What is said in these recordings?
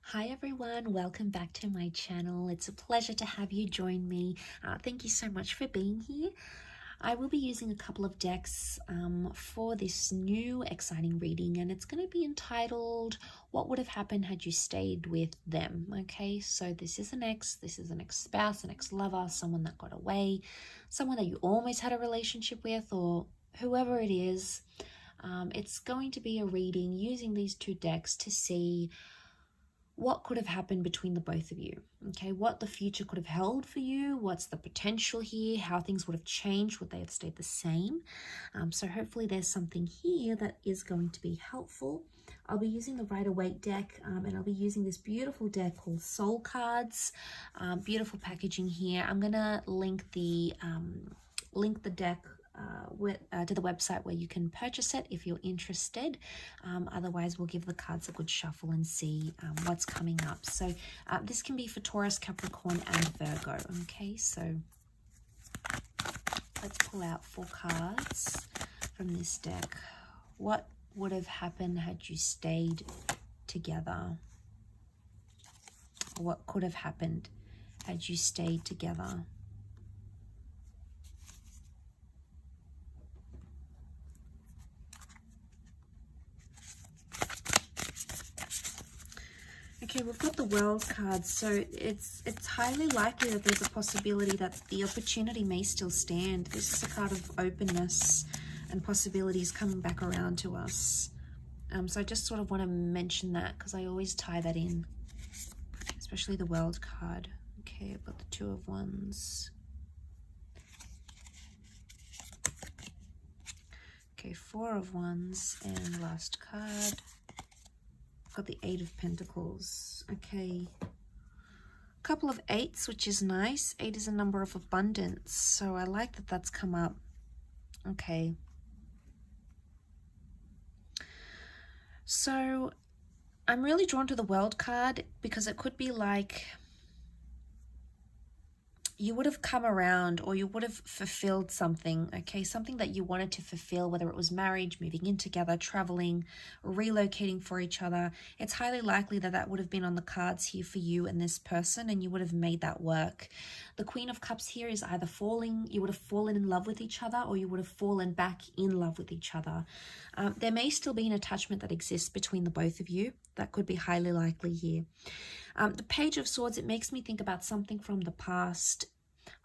Hi everyone, welcome back to my channel. It's a pleasure to have you join me. Thank you so much for being here. I will be using a couple of decks for this new exciting reading, and it's going to be entitled What Would Have Happened Had You Stayed With Them? Okay, so this is an ex-spouse, an ex-lover, someone that got away, someone that you almost had a relationship with, or whoever it is. It's going to be a reading using these two decks to see what could have happened between the both of you, okay? What the future could have held for you, what's the potential here, how things would have changed, would they have stayed the same? So hopefully there's something here that is going to be helpful. I'll be using the Rider-Waite deck, and I'll be using this beautiful deck called Soul Cards. Beautiful packaging here. I'm gonna link the deck to the website where you can purchase it if you're interested. Otherwise, we'll give the cards a good shuffle and see what's coming up. So this can be for Taurus, Capricorn, and Virgo. Okay, so let's pull out 4 cards from this deck. What would have happened had you stayed together? What could have happened had you stayed together? Okay, we've got the World card, so it's highly likely that there's a possibility that the opportunity may still stand. This is a card of openness and possibilities coming back around to us. So I just sort of want to mention that because I always tie that in, especially the World card. Okay, I've got the 2 of Wands. Okay, 4 of Wands, and last card. Got the 8 of Pentacles. Okay, couple of 8s, which is nice. 8 is a number of abundance, so I like that that's come up. Okay, so I'm really drawn to the World card because it could be like you would have come around, or you would have fulfilled something, okay? Something that you wanted to fulfill, whether it was marriage, moving in together, traveling, relocating for each other. It's highly likely that that would have been on the cards here for you and this person, and you would have made that work. The Queen of Cups here is either you would have fallen in love with each other, or you would have fallen back in love with each other. There may still be an attachment that exists between the both of you. That could be highly likely here. The Page of Swords, it makes me think about something from the past,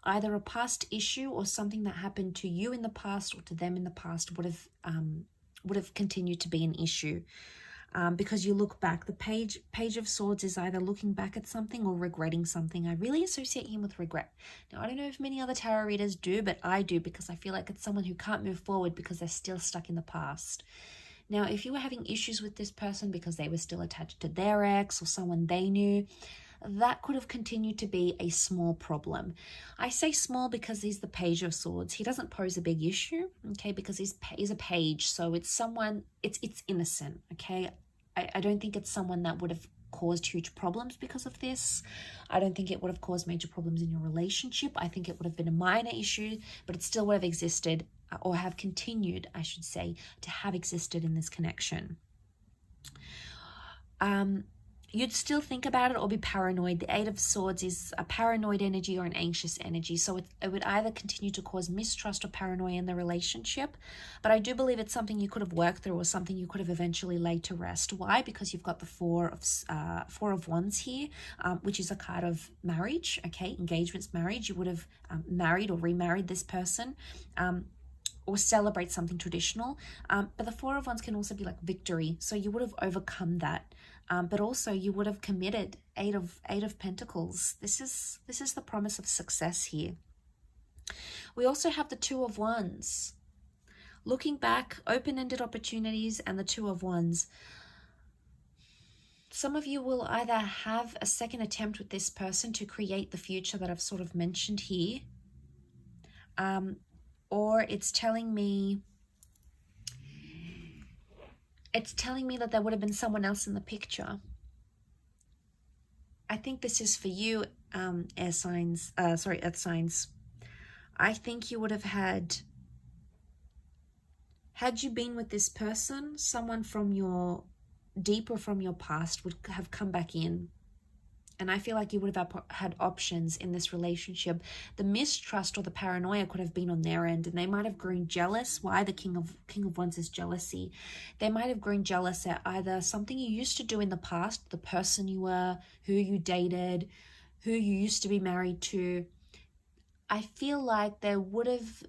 either a past issue or something that happened to you in the past or to them in the past would have continued to be an issue. Because you look back, the Page of Swords is either looking back at something or regretting something. I really associate him with regret. Now, I don't know if many other tarot readers do, but I do, because I feel like it's someone who can't move forward because they're still stuck in the past. Now, if you were having issues with this person because they were still attached to their ex or someone they knew, that could have continued to be a small problem. I say small because he's the Page of Swords. He doesn't pose a big issue, okay, because he's a page, so it's someone, it's innocent, okay? I don't think it's someone that would have caused huge problems because of this. I don't think it would have caused major problems in your relationship. I think it would have been a minor issue, but it still would have existed, or have continued, I should say, to have existed in this connection. You'd still think about it or be paranoid. The 8 of Swords is a paranoid energy or an anxious energy. So it would either continue to cause mistrust or paranoia in the relationship. But I do believe it's something you could have worked through, or something you could have eventually laid to rest. Why? Because you've got the 4 of Wands here, which is a card of marriage, okay? Engagements, marriage. You would have married or remarried this person. Or celebrate something traditional. But the 4 of Wands can also be like victory. So you would have overcome that. But also you would have committed. 8 of Pentacles. This is the promise of success here. We also have the 2 of Wands. Looking back, open-ended opportunities, and the 2 of Wands. Some of you will either have a second attempt with this person to create the future that I've sort of mentioned here. Or it's telling me that there would have been someone else in the picture. I think this is for you, earth signs. I think you would have had you been with this person, someone from your deeper from your past would have come back in. And I feel like you would have had options in this relationship. The mistrust or the paranoia could have been on their end, and they might have grown jealous. Why the King of Wands is jealousy. They might have grown jealous at either something you used to do in the past, the person you were, who you dated, who you used to be married to. I feel like they would have,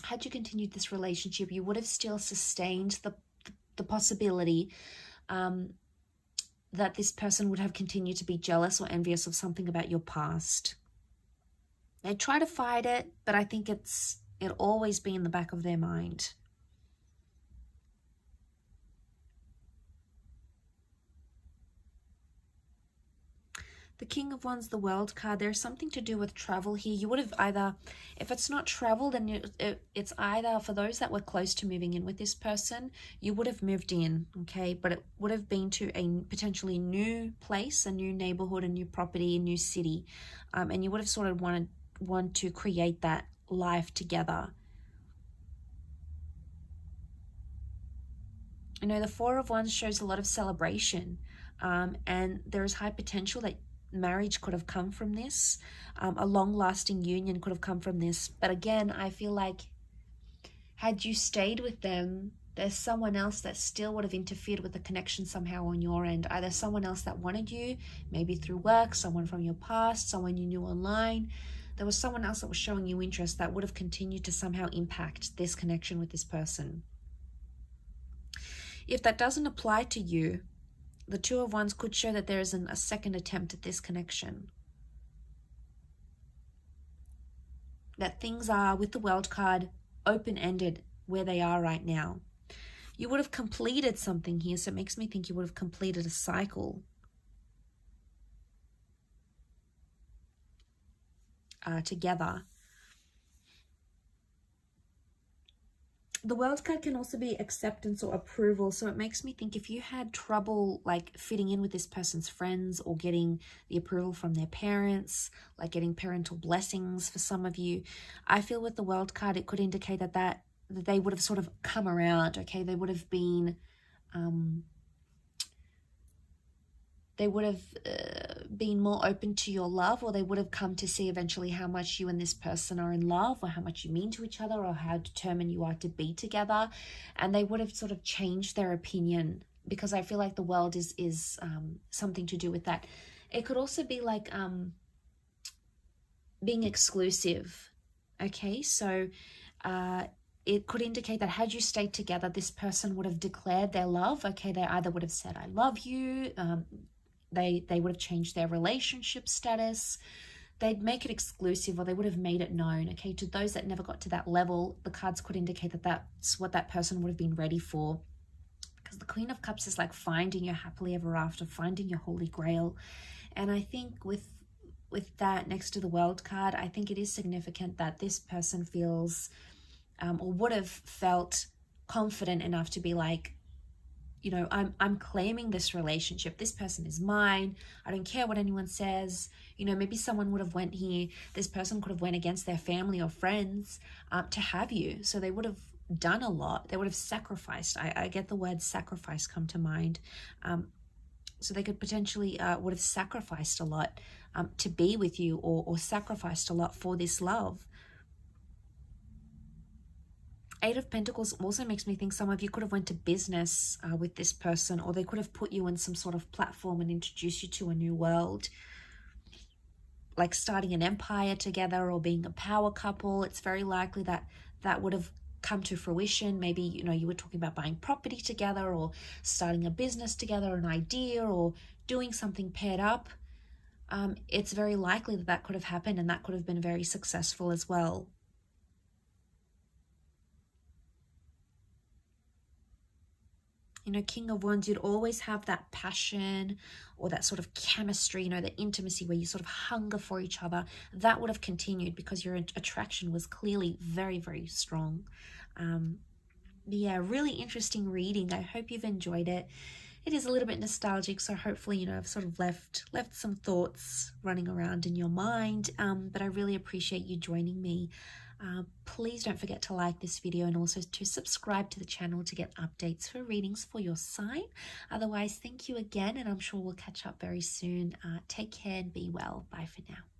had you continued this relationship, you would have still sustained the possibility that this person would have continued to be jealous or envious of something about your past. They try to fight it, but I think it'll always be in the back of their mind. The King of Wands, the World card, there's something to do with travel here. You would have either, if it's not travel, then it's either for those that were close to moving in with this person, you would have moved in, okay? But it would have been to a potentially new place, a new neighborhood, a new property, a new city. And you would have sort of want to create that life together. You know, the Four of Wands shows a lot of celebration. And there is high potential that marriage could have come from this. A long-lasting union could have come from this. But again, I feel like had you stayed with them, there's someone else that still would have interfered with the connection somehow on your end. Either someone else that wanted you, maybe through work, someone from your past, someone you knew online. There was someone else that was showing you interest that would have continued to somehow impact this connection with this person. If that doesn't apply to you, the Two of Wands could show that there is a second attempt at this connection. That things are, with the World card, open-ended where they are right now. You would have completed something here, so it makes me think you would have completed a cycle. Together. The World card can also be acceptance or approval. So it makes me think if you had trouble like fitting in with this person's friends or getting the approval from their parents, like getting parental blessings for some of you, I feel with the World card, it could indicate that they would have sort of come around, okay? They would have been, been more open to your love, or they would have come to see eventually how much you and this person are in love, or how much you mean to each other, or how determined you are to be together. And they would have sort of changed their opinion, because I feel like the World is something to do with that. It could also be like being exclusive, okay? So it could indicate that had you stayed together, this person would have declared their love, okay? They either would have said, I love you, they would have changed their relationship status, they'd make it exclusive, or they would have made it known, okay? To those that never got to that level, the cards could indicate that that's what that person would have been ready for. Because the Queen of Cups is like finding your happily ever after, finding your holy grail. And I think with that next to the World card, I think it is significant that this person feels or would have felt confident enough to be like, you know, I'm claiming this relationship. This person is mine. I don't care what anyone says. You know, maybe someone would have went here. This person could have went against their family or friends to have you. So they would have done a lot. They would have sacrificed. I get the word sacrifice come to mind. So they could potentially would have sacrificed a lot to be with you, or sacrificed a lot for this love. Eight of Pentacles also makes me think some of you could have went to business with this person, or they could have put you in some sort of platform and introduced you to a new world, like starting an empire together or being a power couple. It's very likely that that would have come to fruition. Maybe, you know, you were talking about buying property together, or starting a business together, an idea, or doing something paired up. It's very likely that could have happened, and that could have been very successful as well. You know, King of Wands, you'd always have that passion or that sort of chemistry, you know, the intimacy where you sort of hunger for each other. That would have continued because your attraction was clearly very, very strong. Yeah, really interesting reading. I hope you've enjoyed it. It is a little bit nostalgic, so hopefully, you know, I've sort of left some thoughts running around in your mind. But I really appreciate you joining me. Please don't forget to like this video and also to subscribe to the channel to get updates for readings for your sign. Otherwise, thank you again, and I'm sure we'll catch up very soon. Take care and be well. Bye for now.